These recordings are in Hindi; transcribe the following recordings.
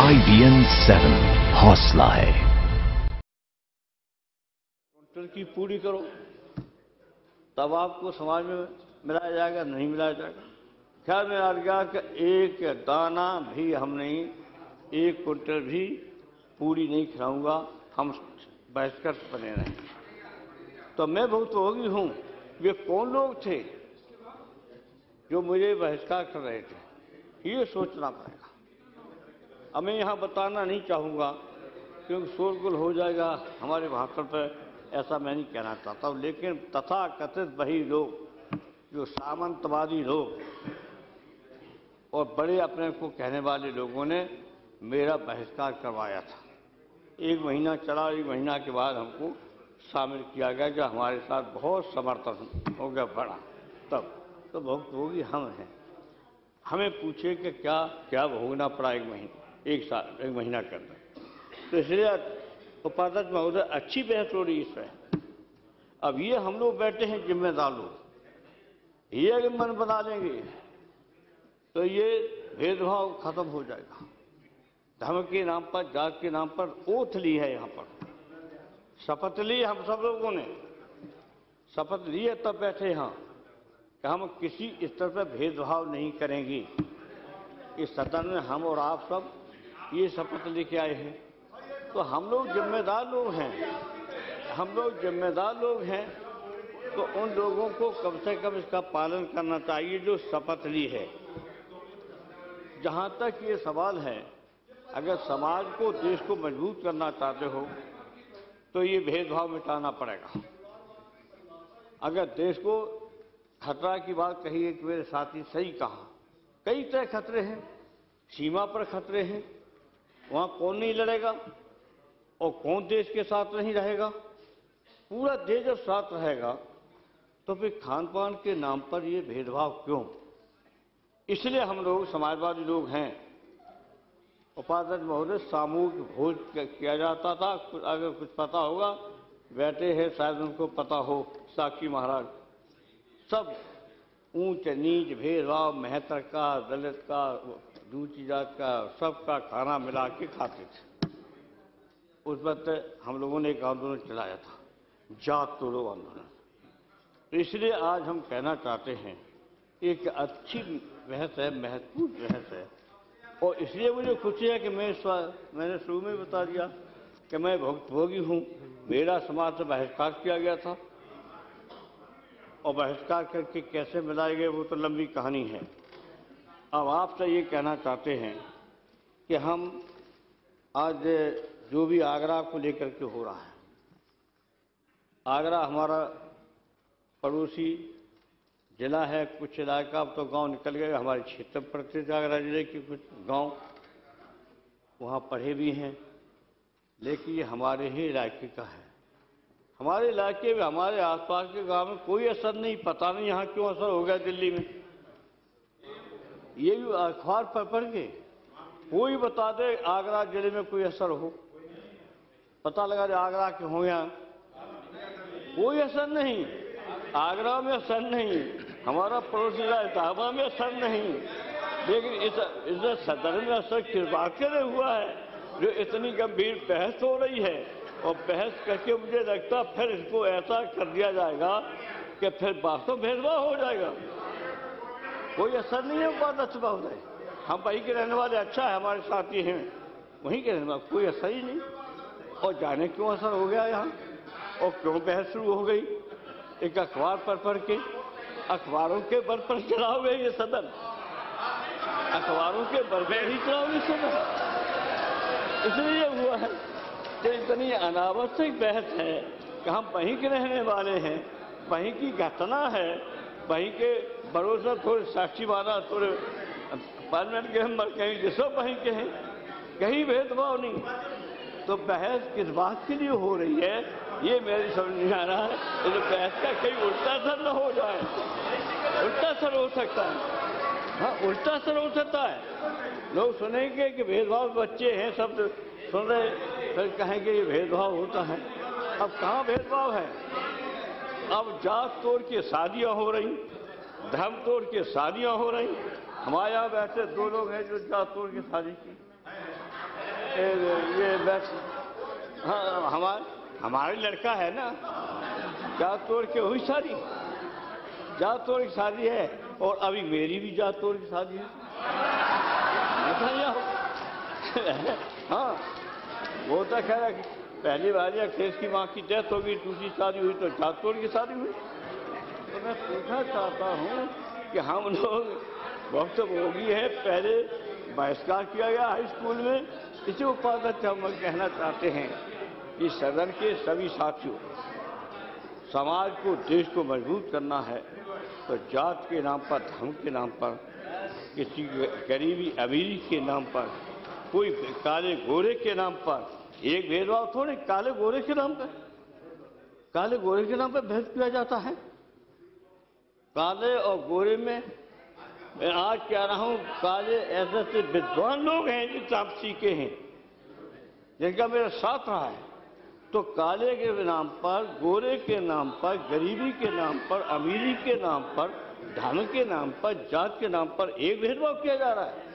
IBN 7 हौसला है। की पूरी करो तब आपको समाज में मिलाया जाएगा, नहीं मिलाया जाएगा। ख्याल में आ गया कि एक दाना भी हम नहीं, एक क्विंटल भी पूरी नहीं खिलाऊंगा, हम बैठकर बने रहेंगे। तो मैं बहुत भोगी हूं। वे कौन लोग थे जो मुझे बहिष्कार कर रहे थे, ये सोचना पड़ेगा। अब मैं यहाँ बताना नहीं चाहूँगा क्योंकि शोरगुल हो जाएगा हमारे भाषण पर, ऐसा मैं नहीं कहना चाहता हूँ। लेकिन तथा कथित वही लोग जो सामंतवादी लोग और बड़े अपने को कहने वाले लोगों ने मेरा बहिष्कार करवाया था। 1 महीना चला, 1 महीना के बाद हमको शामिल किया गया, जो हमारे साथ बहुत समर्थन हो गया बड़ा। तब तो भुक्तभोगी हम हैं। हमें पूछे कि क्या क्या भोगना पड़ा 1 महीना के अंदर। तो इसलिए उपाध्यक्ष महोदय, अच्छी बहस हो रही है। अब ये हम लोग बैठे हैं जिम्मेदार लोग, ये अगर मन बना लेंगे तो ये भेदभाव खत्म हो जाएगा। धर्म के नाम पर, जात के नाम पर ओथ ली है, यहाँ पर शपथ ली, हम सब लोगों ने शपथ ली है, तब बैठे हैं कि हम किसी स्तर पर भेदभाव नहीं करेंगे। इस सदन में हम और आप सब ये शपथ लेके आए हैं। तो हम लोग जिम्मेदार लोग हैं, हम लोग जिम्मेदार लोग हैं। तो उन लोगों को कम से कम इसका पालन करना चाहिए जो शपथ ली है। जहां तक ये सवाल है, अगर समाज को, देश को मजबूत करना चाहते हो तो ये भेदभाव मिटाना पड़ेगा। अगर देश को खतरा की बात कही एक मेरे साथी, सही कहा, कई तरह खतरे हैं, सीमा पर खतरे हैं, वहां कौन नहीं लड़ेगा और कौन देश के साथ नहीं रहेगा। पूरा देश जब साथ रहेगा तो फिर खान पान के नाम पर ये भेदभाव क्यों? इसलिए हम लोग समाजवादी लोग हैं। उपाध्यक्ष महोदय, सामूहिक भोज किया जाता था, अगर कुछ पता होगा, बैठे हैं शायद उनको पता हो, साक्षी महाराज, सब ऊंच नीच भेदभाव, मेहतर का, दलित का, दूसरी जात का, सबका खाना मिला के खाते थे। उस वक्त हम लोगों ने एक आंदोलन चलाया था, जात तोड़ो आंदोलन। तो इसलिए आज हम कहना चाहते हैं, एक अच्छी बहस है, महत्वपूर्ण बहस है। और इसलिए मुझे खुशी है कि मैंने शुरू में बता दिया कि मैं भुक्तभोगी हूँ। मेरा समाज से बहिष्कार किया गया था और बहिष्कार करके कैसे मिलाए गए वो तो लंबी कहानी है। अब आपसे ये कहना चाहते हैं कि हम आज जो भी आगरा को लेकर के हो रहा है, आगरा हमारा पड़ोसी जिला है, कुछ इलाका अब तो गांव निकल गए, हमारे क्षेत्र में पड़ते थे आगरा जिले के कुछ गांव, वहाँ पढ़े भी हैं, लेकिन ये हमारे ही इलाके का है। हमारे इलाके में, हमारे आसपास के गांव में कोई असर नहीं, पता नहीं यहाँ क्यों असर हो गया दिल्ली में। ये भी अखबार पर पढ़ के कोई बता दे आगरा जिले में कोई असर हो, पता लगा दे आगरा के हो, यहाँ कोई असर नहीं, आगरा में असर नहीं, हमारा पड़ोसी इलाहाबाद में असर नहीं। लेकिन इस सदन में असर किस बात के लिए हुआ है जो इतनी गंभीर बहस हो रही है? और बहस करके मुझे लगता फिर इसको ऐसा कर दिया जाएगा कि फिर वास्तव भेदभाव हो जाएगा। कोई असर नहीं है, बात अच्छी बात है। हम वहीं के रहने वाले, अच्छा है हमारे साथी हैं वहीं के रहने वाले, कोई असर ही नहीं। और जाने क्यों असर हो गया यहाँ और क्यों बहस शुरू हो गई? एक अखबार पर पढ़ के, अखबारों के बल पर चला हुआ ये सदन, अखबारों के बल पर ही चला हुआ सदन। इसलिए हुआ है कि इतनी अनावश्यक बहस है कि हम वहीं के रहने वाले हैं, वहीं की घटना है, वहीं के भरोसा, थोड़े साक्षी माना, थोड़े पार्लियामेंट के मेंबर, कहीं जिसो वहीं के हैं, कहीं भेदभाव नहीं। तो बहस किस बात के लिए हो रही है ये मेरी समझ नहीं आ रहा है। तो बहस का कहीं उल्टा असर न हो जाए, उल्टा असर हो सकता है। हाँ, उल्टा असर हो सकता है। लोग सुनेंगे कि भेदभाव, बच्चे हैं सब सुन रहे, फिर कहेंगे ये भेदभाव होता है। अब कहाँ भेदभाव है? अब जात तोड़ के शादियां हो रही, धर्म तोड़ के शादियां हो रही, हमारे यहाँ वैसे 2 लोग हैं जो जात तोड़ की शादी की। ये वैसे हाँ, हमारे लड़का है ना, जात तोड़ के हुई शादी, जात तोड़ की शादी है। और अभी मेरी भी जात तोड़ की शादी है। हाँ, वो तो कह रहा पहली बार अखिलेश की माँ की डेथ होगी, दूसरी शादी हुई तो जात तोड़ की शादी हुई। तो मैं पूछना चाहता हूँ कि हम लोग वक्त होगी है, पहले बहिष्कार किया गया हाई स्कूल में, इसी उपाध्यक्ष हम कहना चाहते हैं कि सदन के सभी साथियों, समाज को, देश को मजबूत करना है तो जात के नाम पर, धर्म के नाम पर, किसी गरीबी अमीरी के नाम पर, कोई काले गोरे के नाम पर एक भेदभाव थोड़े, काले गोरे के नाम पर, काले गोरे के नाम पर भेद किया जाता है। काले और गोरे में मैं आज कह रहा हूं, काले ऐसे विद्वान लोग हैं जो तापसी के हैं, जिनका मेरा साथ रहा है। तो काले के नाम पर, गोरे के नाम पर, गरीबी के नाम पर, अमीरी के नाम पर, धर्म के नाम पर, जात के नाम पर एक भेदभाव किया जा रहा है।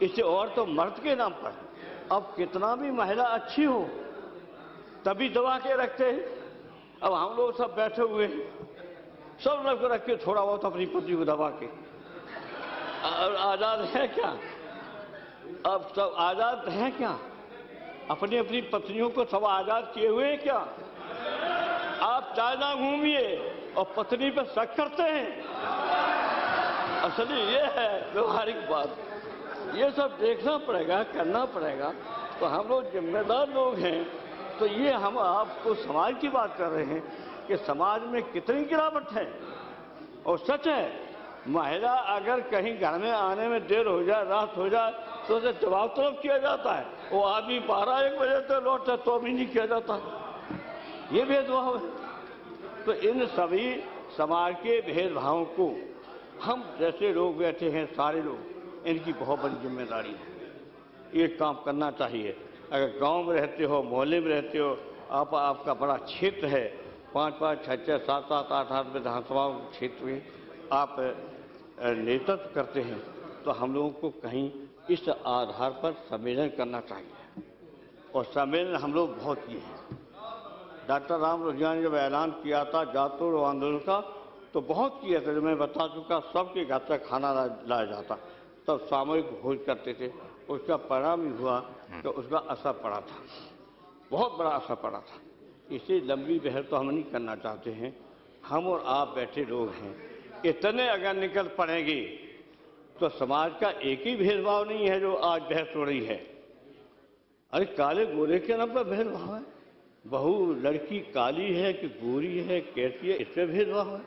इससे और तो मर्द के नाम पर, अब कितना भी महिला अच्छी हो तभी दबा के रखते हैं। अब हम लोग सब बैठे हुए हैं, सब लोग रख के थोड़ा बहुत अपनी पत्नी को दबा के आजाद है क्या? अब सब आजाद हैं क्या? अपनी अपनी पत्नियों को सब आजाद किए हुए हैं क्या? आप चाइना घूमिए और पत्नी पर शक करते हैं। असली ये है व्यवहारिक बात। ये सब देखना पड़ेगा, करना पड़ेगा। तो हम लोग जिम्मेदार लोग हैं। तो ये हम आपको समाज की बात कर रहे हैं कि समाज में कितनी गिरावट है। और सच है, महिला अगर कहीं घर में आने में देर हो जाए, रात हो जाए, तो उसे जवाब तलब किया जाता है। वो आदमी 12-1 बजे तक लौटता तो भी नहीं किया जाता। ये भेदभाव है। तो इन सभी समाज के भेदभावों को हम जैसे लोग बैठे हैं, सारे लोग, इनकी बहुत बड़ी जिम्मेदारी है। ये काम करना चाहिए। अगर गांव में रहते हो, मोहल्ले में रहते हो, आपका बड़ा क्षेत्र है, 5-5, 6-6, 7-7, 8-8 विधानसभाओं के क्षेत्र में आप नेतृत्व करते हैं, तो हम लोगों को कहीं इस आधार पर सम्मेलन करना चाहिए। और सम्मेलन हम लोग बहुत किए हैं। डॉक्टर राम रहीम ने जब ऐलान किया था जात तोड़ आंदोलन का, तो बहुत किया था। जो मैं बता चुका, सबके घर तक खाना लाया जाता, तब सामूहिक भोज करते थे। उसका परिणाम ही हुआ कि उसका असर पड़ा था, बहुत बड़ा असर पड़ा था। इसे लंबी बहस तो हम नहीं करना चाहते हैं। हम और आप बैठे लोग हैं, इतने अगर निकल पड़ेंगे तो समाज का एक ही भेदभाव नहीं है जो आज बहस हो रही है। अरे काले गोरे के नाम पर भेदभाव है। बहू लड़की काली है कि गोरी है, कैसी है, इस पर भेदभाव है।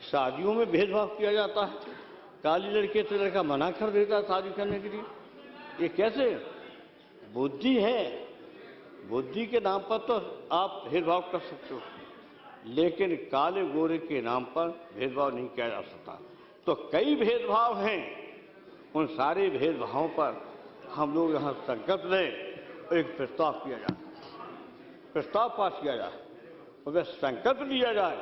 शादियों में भेदभाव किया जाता है। काली लड़के तो लड़का मना कर देता है शादी करने के लिए। ये कैसे? बुद्धि है। बुद्धि के नाम पर तो आप भेदभाव कर सकते हो, लेकिन काले गोरे के नाम पर भेदभाव नहीं किया जा सकता। तो कई भेदभाव हैं, उन सारे भेदभावों पर हम लोग यहाँ संकल्प लें और एक प्रस्ताव किया जाए, प्रस्ताव पास किया जाए और वह संकल्प लिया जाए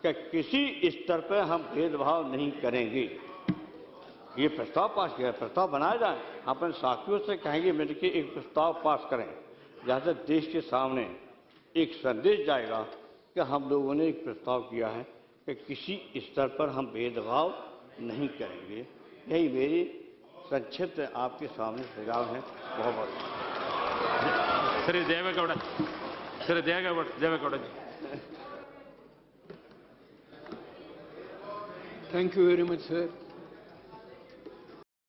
कि किसी स्तर पर हम भेदभाव नहीं करेंगे। ये प्रस्ताव पास किया, प्रस्ताव बनाया जाए। अपने साथियों से कहेंगे मिलकर एक प्रस्ताव पास करें, जहाँ से देश के सामने एक संदेश जाएगा कि हम लोगों ने एक प्रस्ताव किया है कि किसी स्तर पर हम भेदभाव नहीं करेंगे। यही मेरी संक्षिप्त आपके सामने सुझाव है। बहुत बहुत श्री देवेगौड़ा, श्री देवेगौड़ा जी। Thank you very much, sir.